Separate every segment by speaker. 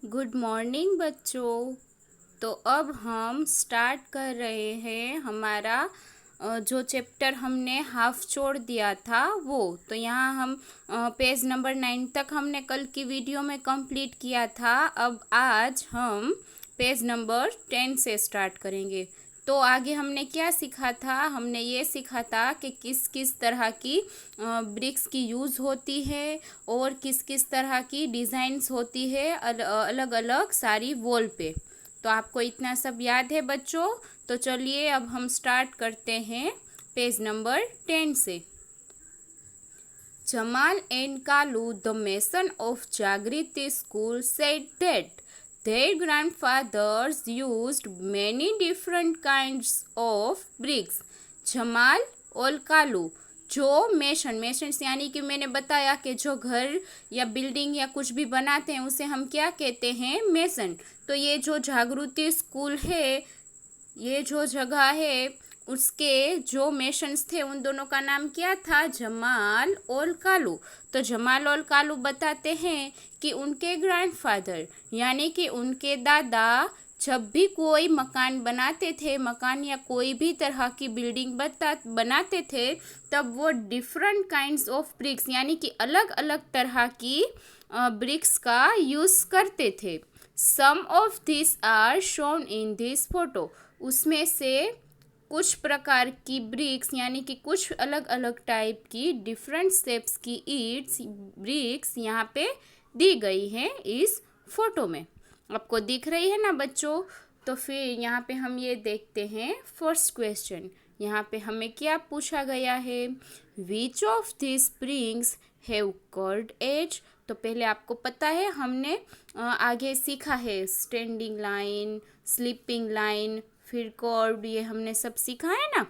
Speaker 1: Good morning बच्चों। तो अब हम स्टार्ट कर रहे हैं हमारा जो चैप्टर हमने हाफ छोड़ दिया था वो। तो यहाँ हम पेज नंबर 9 तक हमने कल की वीडियो में कंप्लीट किया था। अब आज हम पेज नंबर 10 से स्टार्ट करेंगे। तो आगे हमने क्या सीखा था? हमने ये सीखा था कि किस किस तरह की ब्रिक्स की यूज़ होती है और किस किस तरह की डिज़ाइंस होती है अलग अलग सारी वॉल पे। तो आपको इतना सब याद है बच्चों? तो चलिए अब हम स्टार्ट करते हैं पेज नंबर 10 से। Jamal and Kalu, the mason of Jagriti school, said that their grandfathers used many different kinds of bricks. Jamal और कालू जो मेसन यानी कि मैंने बताया कि जो घर या बिल्डिंग या कुछ भी बनाते हैं उसे हम क्या कहते हैं? मेसन। तो ये जो जागृति स्कूल है, ये जो जगह है, उसके जो मेशंस थे उन दोनों का नाम क्या था? जमाल और कालू। तो जमाल और कालू बताते हैं कि उनके ग्रैंडफादर यानी कि उनके दादा जब भी कोई मकान बनाते थे, मकान या कोई भी तरह की बिल्डिंग बनाते थे, तब वो डिफरेंट काइंड्स ऑफ ब्रिक्स यानी कि अलग अलग तरह की ब्रिक्स का यूज़ करते थे। Some of this are shown in this photo. उसमें से कुछ प्रकार की ब्रिक्स यानी कि कुछ अलग अलग टाइप की डिफरेंट शेप्स की ईट्स ब्रिक्स यहाँ पे दी गई हैं इस फोटो में। आपको दिख रही है ना बच्चों? तो फिर यहाँ पे हम ये देखते हैं फर्स्ट क्वेश्चन। यहाँ पे हमें क्या पूछा गया है? Which of this bricks have curved edge. तो पहले आपको पता है हमने आगे सीखा है स्टैंडिंग लाइन, स्लीपिंग लाइन, फिर कर्व्ड, ये हमने सब सीखा है ना।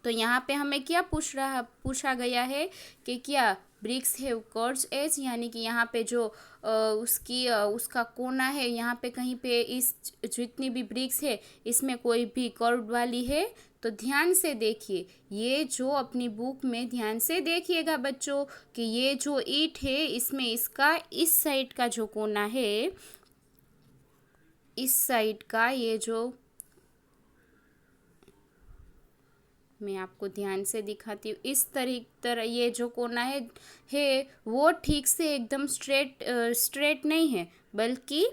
Speaker 1: तो यहाँ पे हमें क्या पूछा गया है कि क्या ब्रिक्स है कर्व्ड एज, यानी कि यहाँ पे जो उसका कोना है, यहाँ पे कहीं पे इस जितनी भी ब्रिक्स है इसमें कोई भी कर्व्ड वाली है। तो ध्यान से देखिए, ये जो अपनी बुक में ध्यान से देखिएगा बच्चों कि ये जो ईंट है इसमें इसका इस साइड का जो कोना है, इस साइड का ये जो, मैं आपको ध्यान से दिखाती हूँ, इस तरह ये जो कोना है वो ठीक से एकदम स्ट्रेट नहीं है, बल्कि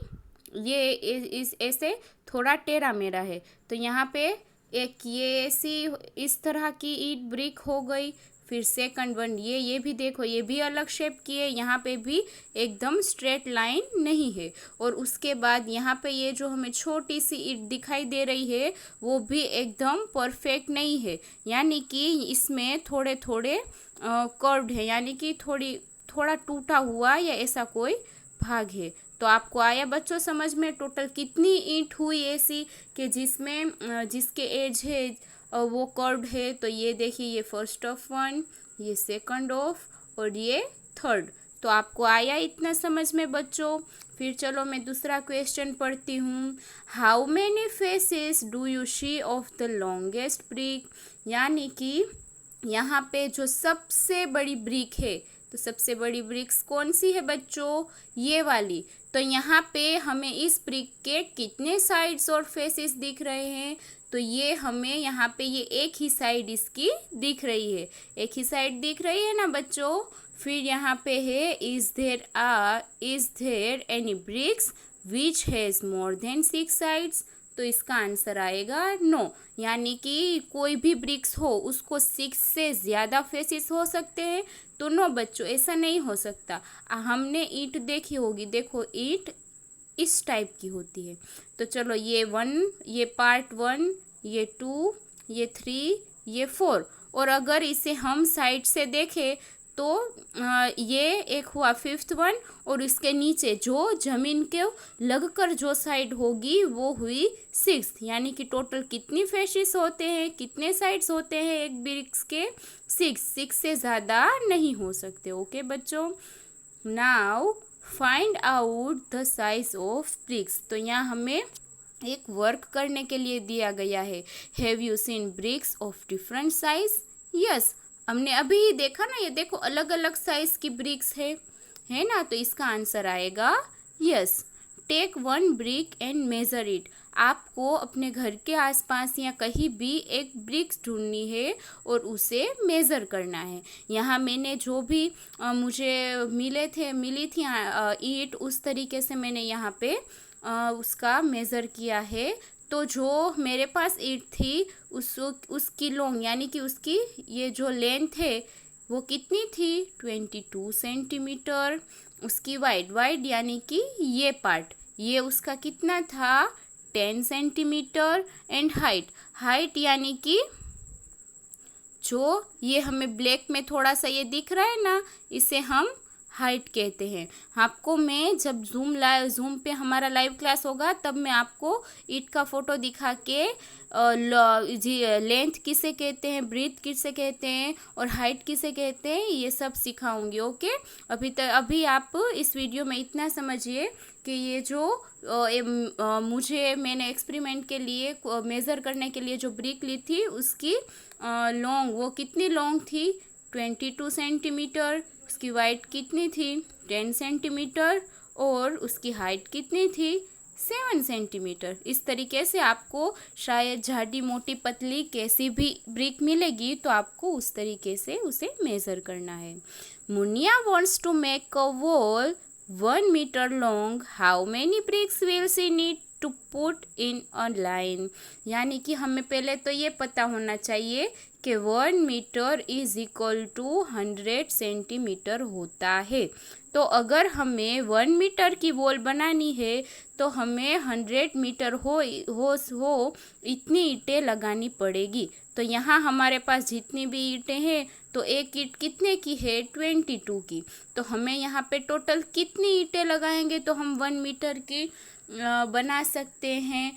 Speaker 1: ये इस ऐसे थोड़ा टेढ़ा मेढ़ा है। तो यहाँ पे एक ये ऐसी इस तरह की ईंट ब्रिक हो गई। फिर सेकंड वन, ये भी देखो, ये भी अलग शेप की है, यहाँ पे भी एकदम स्ट्रेट लाइन नहीं है। और उसके बाद यहाँ पे ये जो हमें छोटी सी ईंट दिखाई दे रही है वो भी एकदम परफेक्ट नहीं है, यानी कि इसमें थोड़े थोड़े कर्व्ड है, यानी कि थोड़ा टूटा हुआ या ऐसा कोई भाग है। तो आपको आया बच्चों समझ में? टोटल कितनी ईंट हुई ऐसी कि जिसके एज है वो कर्व्ड है? तो ये देखिए, ये फर्स्ट ऑफ वन, ये सेकंड ऑफ और ये थर्ड। तो आपको आया इतना समझ में बच्चों? फिर चलो मैं दूसरा क्वेश्चन पढ़ती हूँ। How many faces do you see of the longest brick. यानी कि यहाँ पे जो सबसे बड़ी ब्रिक है, तो सबसे बड़ी ब्रिक्स कौन सी है बच्चों? ये वाली। तो यहाँ पे हमें इस ब्रिक के कितने साइड्स और फेसेस दिख रहे हैं? तो ये हमें यहाँ पे ये एक ही साइड इसकी दिख रही है, एक ही साइड दिख रही है ना बच्चों। फिर यहाँ पे है is there any bricks which has more than 6 sides. तो इसका आंसर आएगा नो, यानी कि कोई भी ब्रिक्स हो उसको 6 से ज़्यादा फेसेस हो सकते हैं। तो नो बच्चों, ऐसा नहीं हो सकता। हमने ईंट देखी होगी, देखो ईंट इस टाइप की होती है। तो चलो ये 1, ये पार्ट 1, ये 2, ये 3, ये 4, और अगर इसे हम साइड से देखें तो ये एक हुआ 5th वन, और इसके नीचे जो जमीन के लगकर जो साइड होगी वो हुई 6th। यानी कि टोटल कितनी फेसेस होते हैं, कितने साइड्स होते हैं एक ब्रिक्स के? 6 से ज़्यादा नहीं हो सकते। ओके बच्चों, now find out the size of BRICS. तो यहाँ हमें एक वर्क करने के लिए दिया गया है। Have you scene bricks of different size? Yes, हमने अभी ही देखा ना, ये देखो अलग अलग साइज की ब्रिक्स है ना। तो इसका आंसर आएगा yes. Take one brick and measure it. आपको अपने घर के आसपास या कहीं भी एक ब्रिक्स ढूंढनी है और उसे मेज़र करना है। यहाँ मैंने जो भी मुझे मिली थी ईंट, उस तरीके से मैंने यहाँ पे उसका मेज़र किया है। तो जो मेरे पास ईंट थी उसकी लॉन्ग यानी कि उसकी ये जो लेंथ है वो कितनी थी 22 सेंटीमीटर। उसकी वाइड यानी कि ये पार्ट, ये उसका कितना था 10 सेंटीमीटर। एंड हाइट यानी कि जो ये हमें ब्लैक में थोड़ा सा ये दिख रहा है ना, इसे हम हाइट कहते हैं। आपको मैं जब जूम पे हमारा लाइव क्लास होगा तब मैं आपको ईंट का फोटो दिखा के लेंथ किसे कहते हैं, ब्रीथ किसे कहते हैं और हाइट किसे कहते हैं, ये सब सिखाऊंगी। ओके, अभी आप इस वीडियो में इतना समझिए कि ये जो मैंने एक्सपेरिमेंट के लिए मेज़र करने के लिए जो ब्रिक ली थी उसकी लॉन्ग, वो कितनी लॉन्ग थी 22 सेंटीमीटर। उसकी वाइड कितनी थी 10 सेंटीमीटर और उसकी हाइट कितनी थी 7 सेंटीमीटर। इस तरीके से आपको शायद झाड़ी मोटी पतली कैसी भी ब्रिक मिलेगी तो आपको उस तरीके से उसे मेज़र करना है। Munia wants to make a wall 1 metre long, how many bricks will she need to put in a line. यानी कि हमें पहले तो ये पता होना चाहिए कि 1 metre is equal to 100 centimetre होता है। तो अगर हमें 1 मीटर की वॉल बनानी है तो हमें 100 मीटर हो इतनी ईंटें लगानी पड़ेगी। तो यहाँ हमारे पास जितनी भी ईंटें हैं तो एक ईंट कितने की है 22 की। तो हमें यहाँ पे टोटल कितनी ईंटें लगाएंगे तो हम 1 मीटर की बना सकते हैं,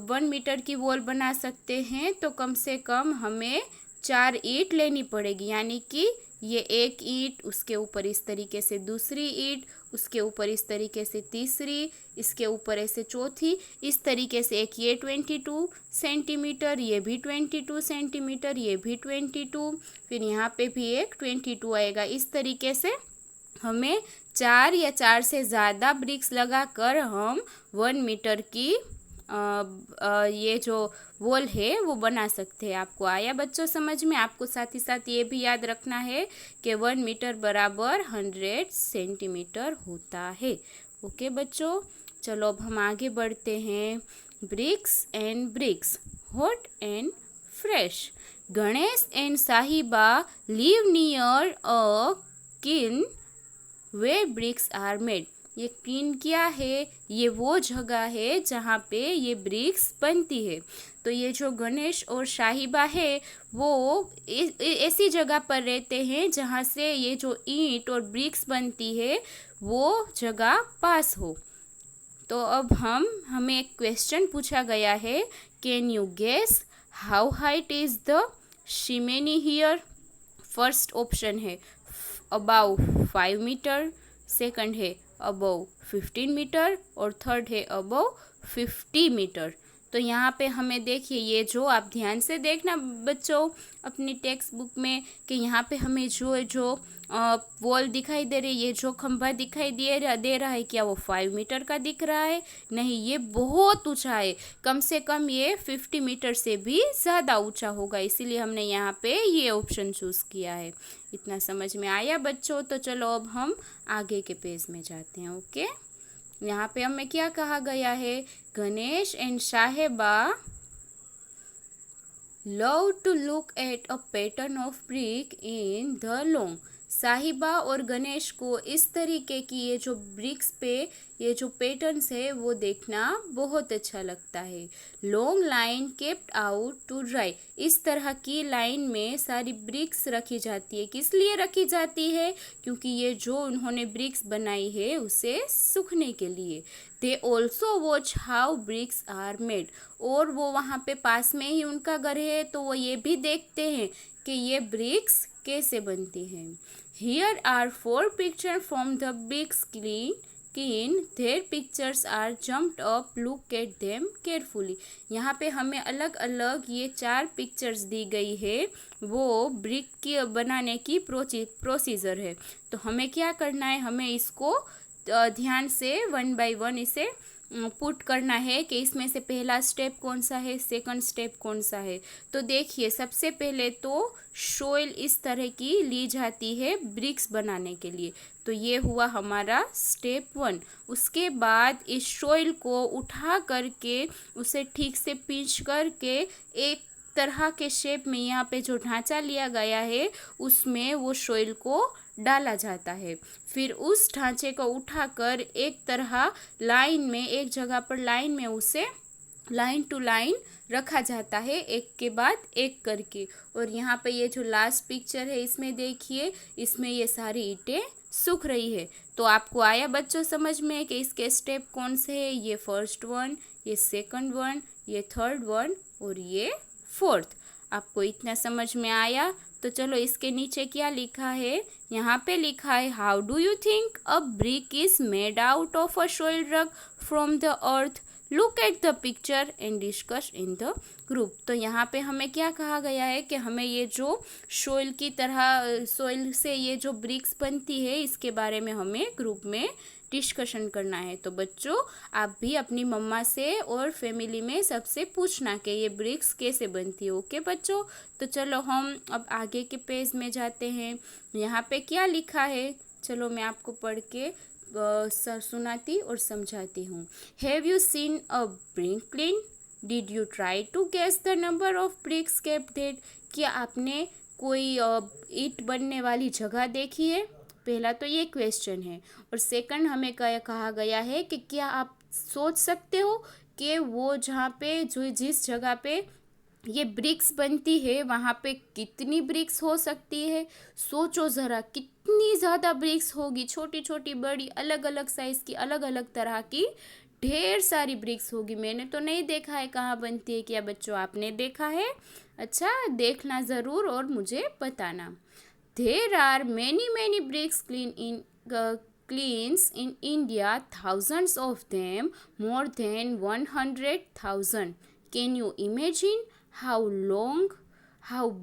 Speaker 1: 1 मीटर की वॉल बना सकते हैं। तो कम से कम हमें 4 ईंट लेनी पड़ेगी। यानी कि ये एक ईंट, उसके ऊपर इस तरीके से दूसरी ईंट, उसके ऊपर इस तरीके से तीसरी, इसके ऊपर ऐसे चौथी, इस तरीके से एक ये 22 सेंटीमीटर, ये भी 22 सेंटीमीटर, ये भी 22, फिर यहाँ पे भी एक 22 आएगा। इस तरीके से हमें 4 या 4 से ज़्यादा ब्रिक्स लगाकर हम 1 मीटर की ये जो वॉल है वो बना सकते हैं। आपको आया बच्चों समझ में? आपको साथ ही साथ ये भी याद रखना है कि 1 मीटर बराबर 100 सेंटीमीटर होता है। ओके बच्चों, चलो अब हम आगे बढ़ते हैं। Bricks and bricks, hot and fresh. Ganesh and Sahiba live near a kiln where BRICS are made. ये किन क्या है? ये वो जगह है जहाँ पे ये ब्रिक्स बनती है। तो ये जो गणेश और साहिबा है वो ऐसी जगह पर रहते हैं जहाँ से ये जो ईंट और ब्रिक्स बनती है वो जगह पास हो। तो अब हमें एक क्वेश्चन पूछा गया है, can you guess how height is the chimney here. First option है अबाउ 5 मीटर, सेकंड है अबव 15 मीटर और थर्ड है अबव 50 मीटर। तो यहाँ पे हमें देखिए, ये जो आप ध्यान से देखना बच्चों अपनी टेक्स्ट बुक में कि यहाँ पे हमें जो वॉल दिखाई दे रही है, ये जो खंभा दिखाई दे रहा है, क्या वो 5 मीटर का दिख रहा है? नहीं, ये बहुत ऊंचा है। कम से कम ये 50 मीटर से भी ज़्यादा ऊंचा होगा, इसीलिए हमने यहाँ पे ये ऑप्शन चूज़ किया है। इतना समझ में आया बच्चों? तो चलो अब हम आगे के पेज में जाते हैं। ओके, यहाँ पे हमें क्या कहा गया है, Ganesh and Sahiba love to look at a pattern of brick in the lawn. Sahiba और गणेश को इस तरीके की ये जो ब्रिक्स पे ये जो पैटर्न्स है वो देखना बहुत अच्छा लगता है। Long line kept out to dry. इस तरह की लाइन में सारी ब्रिक्स रखी जाती है। किस लिए रखी जाती है? क्योंकि ये जो उन्होंने ब्रिक्स बनाई है उसे सूखने के लिए। They also watch how bricks are made. और वो वहाँ पे पास में ही उनका घर है तो वो ये भी देखते हैं कि ये ब्रिक्स कैसे बनती हैं। Here are 4 pictures from the big screen. Their pictures are jumped up. Look at them carefully. यहाँ पे हमें अलग अलग ये 4 पिक्चर्स दी गई है, वो ब्रिक की बनाने की प्रोसीजर है। तो हमें क्या करना है, हमें इसको ध्यान से 1 बाय 1 इसे पुट करना है कि इसमें से पहला स्टेप कौन सा है, सेकंड स्टेप कौन सा है। तो देखिए, सबसे पहले तो सोइल इस तरह की ली जाती है ब्रिक्स बनाने के लिए। तो ये हुआ हमारा स्टेप 1। उसके बाद इस सोइल को उठा करके उसे ठीक से पिंच करके एक तरह के शेप में यहाँ पे जो ढांचा लिया गया है उसमें वो सोइल को डाला जाता है। फिर उस ढांचे को उठाकर एक तरह लाइन में, एक जगह पर लाइन में उसे लाइन टू लाइन रखा जाता है, एक के बाद एक करके। और यहाँ पे ये जो लास्ट पिक्चर है इसमें देखिए, इसमें ये सारी ईंटें सूख रही है। तो आपको आया बच्चों समझ में कि इसके स्टेप कौन से है? ये फर्स्ट वन, ये सेकंड वन, ये थर्ड वन और ये फोर्थ। आपको इतना समझ में आया? तो चलो इसके नीचे क्या लिखा है, यहाँ पे लिखा है how do you think a brick is made out of a soil rug from the earth, look at the picture and discuss in the group. तो यहाँ पे हमें क्या कहा गया है कि हमें ये जो सोइल की तरह, सोइल से ये जो ब्रिक्स बनती है इसके बारे में हमें ग्रुप में डिस्कशन करना है। तो बच्चों, आप भी अपनी मम्मा से और फैमिली में सबसे पूछना कि ये ब्रिक्स कैसे बनती है। ओके बच्चों, तो चलो हम अब आगे के पेज में जाते हैं। यहाँ पे क्या लिखा है, चलो मैं आपको पढ़ के सुनाती और समझाती हूँ। Have you seen a brick kiln? Did you try to guess the number of bricks kept there? क्या आपने कोई ईंट बनने वाली जगह देखी है? पहला तो ये क्वेश्चन है। और सेकंड हमें कहा गया है कि क्या आप सोच सकते हो कि वो जहाँ पे, जो जिस जगह पे ये ब्रिक्स बनती है वहाँ पे कितनी ब्रिक्स हो सकती है? सोचो ज़रा, कितनी ज़्यादा ब्रिक्स होगी, छोटी छोटी बड़ी अलग अलग साइज़ की, अलग अलग तरह की ढेर सारी ब्रिक्स होगी। मैंने तो नहीं देखा है कहाँ बनती है। क्या बच्चों आपने देखा है? अच्छा, देखना ज़रूर और मुझे बताना। There are many bricks cleans in India, thousands of them, more than 100,000. Can you imagine how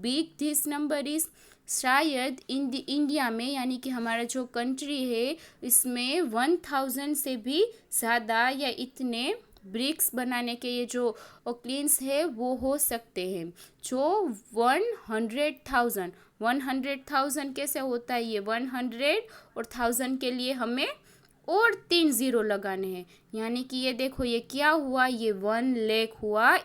Speaker 1: big this number is? शायद इंडिया में, यानी कि हमारा जो कंट्री है इसमें 1000 से भी ज़्यादा या इतने ब्रिक्स बनाने के ये जो क्लीन्स है वो हो सकते हैं। जो 100,000 कैसे होता है? ये 100 और 1000 के लिए हमें और 3 ज़ीरो लगाने हैं, यानी कि ये देखो ये क्या हुआ, ये 1 लाख हुआ।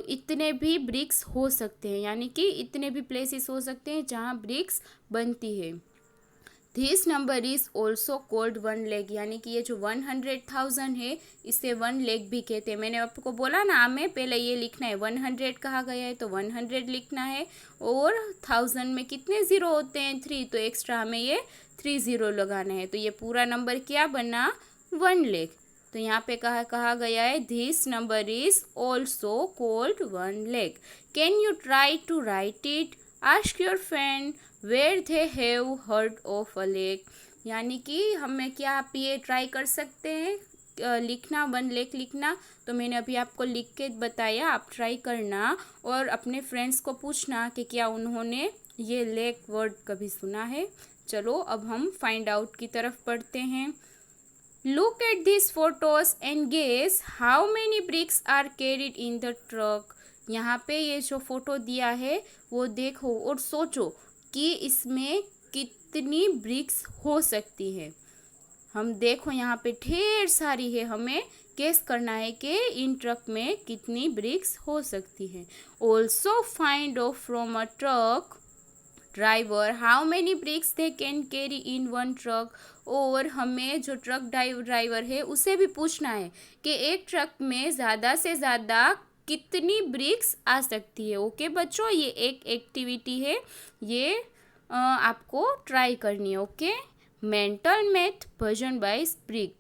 Speaker 1: इतने भी ब्रिक्स हो सकते हैं, यानी कि इतने भी प्लेसेस हो सकते हैं जहाँ ब्रिक्स बनती है। This number is also called 1 lakh, यानी कि ये जो 100,000 है इसे 1 लाख भी कहते हैं। मैंने आपको बोला ना, हमें पहले ये लिखना है, 100 कहा गया है तो 100 लिखना है। और 1000 में कितने ज़ीरो होते हैं? 3, तो एक्स्ट्रा हमें ये 3 ज़ीरो लगाना है। तो ये पूरा नंबर क्या बना? 1 लाख। तो यहाँ पे कहा गया है this number is also called 1 lakh. Can you try to write it? Ask your friend where they have heard of a lake, यानी कि हमें क्या आप ये ट्राई कर सकते हैं लिखना, 1 लाख लिखना। तो मैंने अभी आपको लिख के बताया, आप ट्राई करना और अपने फ्रेंड्स को पूछना कि क्या उन्होंने ये लेक वर्ड कभी सुना है। चलो अब हम फाइंड आउट की तरफ पढ़ते हैं। Look at this photos and guess how many bricks are carried in the truck. यहाँ पे ये जो फोटो दिया है वो देखो और सोचो कि इसमें कितनी ब्रिक्स हो सकती है। हम देखो यहाँ पे ढेर सारी है, हमें गेस करना है कि इन ट्रक में कितनी ब्रिक्स हो सकती है। Also find of from a truck driver how many bricks they can carry in 1 truck. और हमें जो ट्रक ड्राइवर है उसे भी पूछना है कि एक ट्रक में ज़्यादा से ज़्यादा कितनी ब्रिक्स आ सकती है। ओके बच्चों, ये एक एक्टिविटी है, ये आपको ट्राई करनी है। Okay, mental math Bhajan buy brick.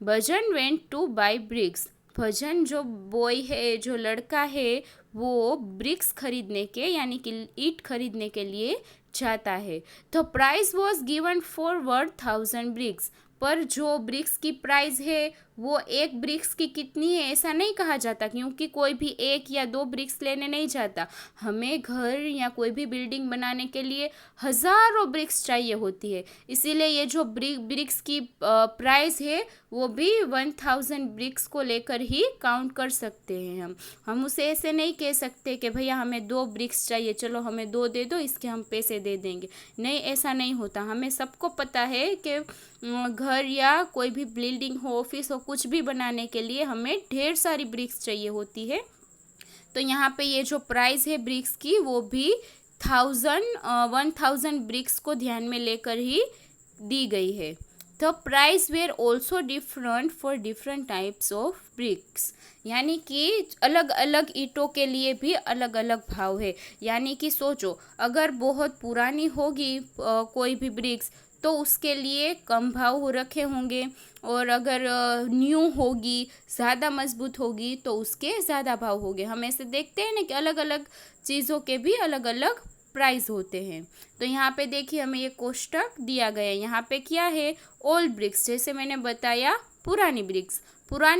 Speaker 1: Bhajan went to buy bricks. Bhajan जो बॉय है, जो लड़का है, वो ब्रिक्स खरीदने के, यानी कि ईंट खरीदने के लिए जाता है। The price was given for 1000 bricks. पर जो ब्रिक्स की प्राइस है वो एक ब्रिक्स की कितनी है ऐसा नहीं कहा जाता, क्योंकि कोई भी एक या दो ब्रिक्स लेने नहीं जाता। हमें घर या कोई भी बिल्डिंग बनाने के लिए हज़ारों ब्रिक्स चाहिए होती है, इसीलिए ये जो ब्रिक्स की प्राइस है वो भी 1000 ब्रिक्स को लेकर ही काउंट कर सकते हैं। हम उसे ऐसे नहीं कह सकते कि भैया हमें 2 ब्रिक्स चाहिए, चलो हमें 2 दे दो, इसके हम पैसे दे देंगे। नहीं, ऐसा नहीं होता। हमें सबको पता है कि घर या कोई भी बिल्डिंग हो, ऑफिस हो, कुछ भी बनाने के लिए हमें ढेर सारी ब्रिक्स चाहिए होती है। तो यहाँ पे ये जो प्राइस है ब्रिक्स की वो भी 1000 ब्रिक्स को ध्यान में लेकर ही दी गई है। The price were also different for different types of BRICS, यानी कि अलग अलग ईंटों के लिए भी अलग अलग भाव है। यानी कि सोचो, अगर बहुत पुरानी होगी कोई भी ब्रिक्स तो उसके लिए कम भाव रखे होंगे, और अगर न्यू होगी, ज़्यादा मजबूत होगी तो उसके ज़्यादा भाव होंगे। हम ऐसे देखते हैं ना कि अलग अलग चीज़ों के भी अलग अलग प्राइस होते हैं। तो यहाँ पे देखिए हमें ये कोष्टक दिया गया है। यहाँ पे क्या है, ओल्ड ब्रिक्स, जैसे मैंने बताया पुरानी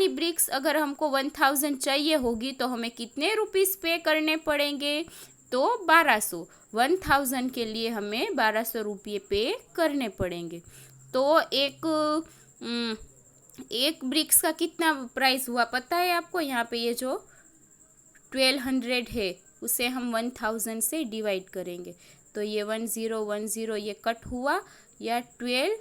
Speaker 1: ब्रिक्स अगर हमको 1000 चाहिए होगी तो हमें कितने रुपीस पे करने पड़ेंगे, तो 1200। 1000 के लिए हमें 1200 रुपये पे करने पड़ेंगे। तो एक ब्रिक्स का कितना प्राइस हुआ पता है आपको? यहाँ पे ये जो 1200 है उसे हम 1000 से डिवाइड करेंगे, तो ये 1010 ये कट हुआ, या 12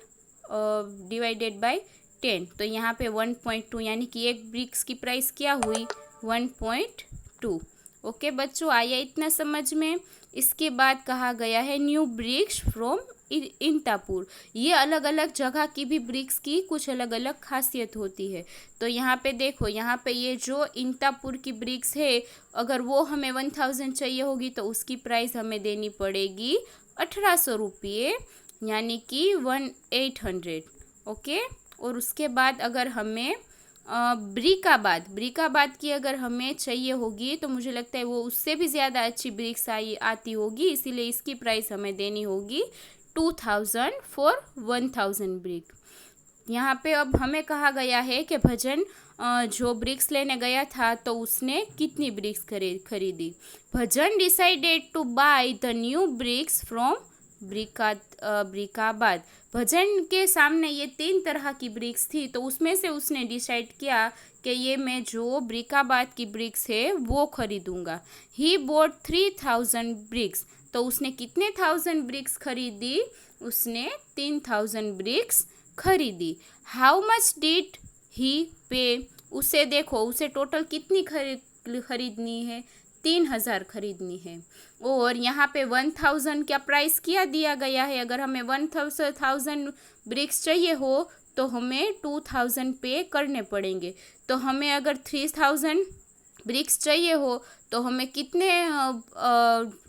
Speaker 1: डिवाइडेड बाय 10, तो यहाँ पे 1.2, यानी कि एक ब्रिक्स की प्राइस क्या हुई, 1.2। ओके बच्चों, आया इतना समझ में? इसके बाद कहा गया है न्यू ब्रिक्स फ्रॉम इंतापुर। ये अलग अलग जगह की भी ब्रिक्स की कुछ अलग अलग खासियत होती है। तो यहाँ पे देखो, यहाँ पे ये जो इंतापुर की ब्रिक्स है, अगर वो हमें 1000 चाहिए होगी तो उसकी प्राइस हमें देनी पड़ेगी 1800 रुपये, यानी कि 1800। ओके, और उसके बाद अगर हमें ब्रिकाबाद की अगर हमें चाहिए होगी तो मुझे लगता है वो उससे भी ज़्यादा अच्छी ब्रिक्स आती होगी, इसीलिए इसकी प्राइस हमें देनी होगी 2000 फॉर 1000 ब्रिक। यहाँ पे अब हमें कहा गया है कि भजन जो ब्रिक्स लेने गया था तो उसने कितनी ब्रिक्स खरीदी। Bhajan decided to buy the new bricks from ब्रिकाबाद। भजन के सामने ये 3 तरह की ब्रिक्स थी, तो उसमें से उसने डिसाइड किया कि ये मैं जो ब्रिकाबाद की ब्रिक्स है वो खरीदूंगा। ही बोट 3000 ब्रिक्स, तो उसने कितने 1000 ब्रिक्स खरीदी? उसने 3000 ब्रिक्स खरीदी। हाउ मच डिड ही पे? उसे देखो, उसे टोटल कितनी खरीदनी है? 3000 खरीदनी है। और यहाँ पे 1000 क्या प्राइस किया दिया गया है? अगर हमें 1000 ब्रिक्स चाहिए हो तो हमें 2000 पे करने पड़ेंगे। तो हमें अगर 3000 ब्रिक्स चाहिए हो तो हमें कितने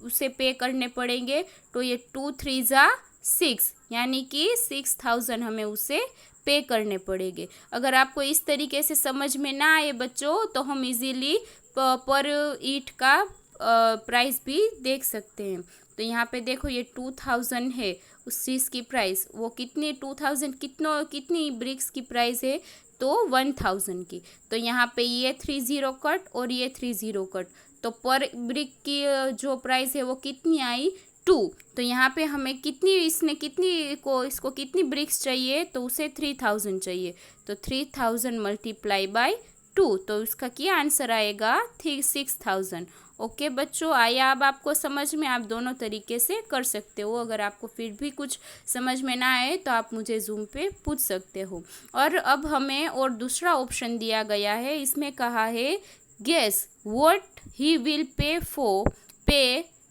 Speaker 1: उसे पे करने पड़ेंगे? तो ये 2 3 ज़ा 6, यानी कि 6000 हमें उसे पे करने पड़ेंगे। अगर आपको इस तरीके से समझ में ना आए बच्चों तो हम इजीली पर ईट का प्राइस भी देख सकते हैं। तो यहाँ पे देखो ये 2000 है उस चीज़ की प्राइस, वो कितनी 2000 कितनी ब्रिक्स की प्राइस है? तो 1000 की। तो यहाँ पे ये 30 कट और ये 30 कट, तो पर ब्रिक की जो प्राइस है वो कितनी आई? 2। तो यहाँ पे हमें इसको कितनी ब्रिक्स चाहिए? तो उसे 3000 चाहिए, तो 3000 मल्टीप्लाई बाय 2, तो इसका क्या आंसर आएगा? 6000। ओके बच्चों, आया अब आपको समझ में? आप दोनों तरीके से कर सकते हो। अगर आपको फिर भी कुछ समझ में ना आए तो आप मुझे जूम पे पूछ सकते हो। और अब हमें और दूसरा ऑप्शन दिया गया है, इसमें कहा है guess what he will pay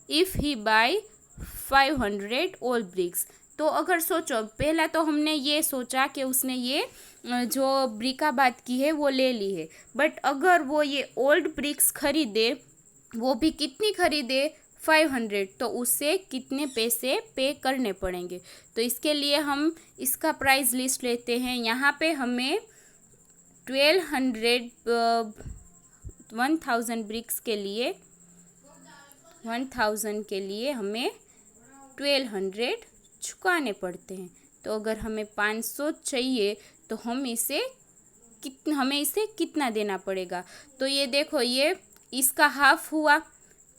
Speaker 1: if he buy 500 old bricks. तो अगर सोचो, पहला तो हमने ये सोचा कि उसने ये जो ब्रिकाबाद की है वो ले ली है, बट अगर वो ये ओल्ड ब्रिक्स खरीदे, वो भी कितनी खरीदे? 500, तो उससे कितने पैसे पे करने पड़ेंगे? तो इसके लिए हम इसका प्राइस लिस्ट लेते हैं। यहाँ पे हमें 1000 ब्रिक्स के लिए 1000 के लिए हमें 1200 चुकाने पड़ते हैं। तो अगर हमें 500 चाहिए तो हमें इसे कितना देना पड़ेगा। तो ये देखो, ये इसका हाफ हुआ,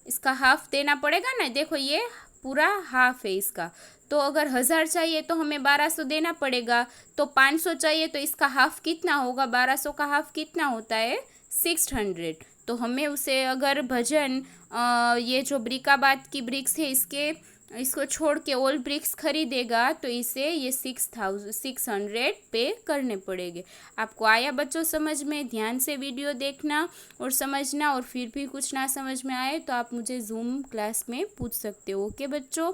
Speaker 1: इसका हाफ देना पड़ेगा ना। देखो ये पूरा हाफ है इसका। तो अगर 1000 चाहिए तो हमें 1200 देना पड़ेगा। तो 500 चाहिए तो इसका हाफ कितना होगा, 1200 का हाफ कितना होता है, 600। तो हमें उसे अगर भजन ये जो ब्रिकाबाद की ब्रिक्स है इसको छोड़ के ऑल ब्रिक्स खरीदेगा तो इसे ये 600 पे करने पड़ेंगे। आपको आया बच्चों समझ में? ध्यान से वीडियो देखना और समझना, और फिर भी कुछ ना समझ में आए तो आप मुझे जूम क्लास में पूछ सकते हो। ओके बच्चों,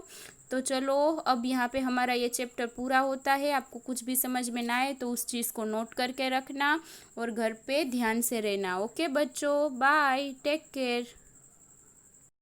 Speaker 1: तो चलो अब यहाँ पे हमारा ये चैप्टर पूरा होता है। आपको कुछ भी समझ में ना आए तो उस चीज़ को नोट करके रखना और घर पे ध्यान से रहना। ओके बच्चों, बाय, टेक केयर।